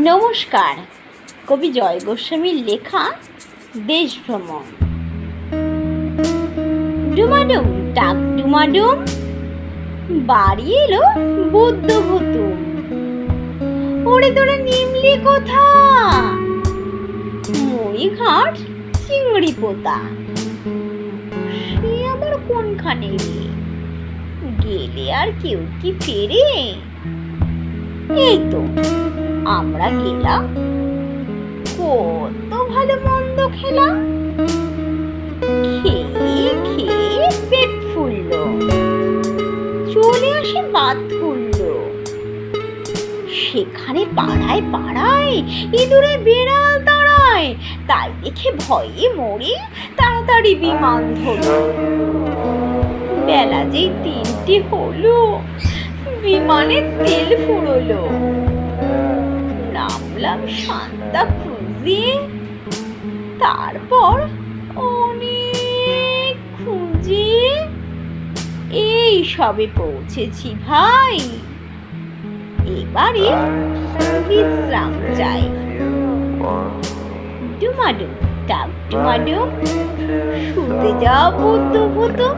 নমস্কার। কবি জয় গোস্বামীর লেখা দেশ ভ্রমণ। ডুমাডুম ডাক ডুমাডুম, বাড়ি এলো বুদ্ধ ভুতুম। ওরে তোরা নিমলি কোথা, মরিঘাট চিংড়ি পোতা। সে আবার কোনখানে রে, গেলে আর কেউ কি ফেরে? এই তো আমরা গেলাম, কত ভালো মন্দ খেলাম। খেয়ে খেয়ে পেট ফুললো, চলে আসে বাদ খুললো। সেখানে পাড়ায় পাড়ায় ইঁদুরে বেড়াল তাড়ায়, তাই দেখে ভয়ে মরে তাড়াতাড়ি বিমান ধরো। বেলা যেই 3টে হলো, বিমানে তেল ফুরলো। নামলাম সান্তা ক্রুজে, তারপর অনেক খুঁজে এই সবে পৌঁছেছি ভাই। এবারে বিশ্রাম চাই। ডুমাডুম ডাক ডুমাডুম, শুতে যাও বুদ্ধ ভুতুম।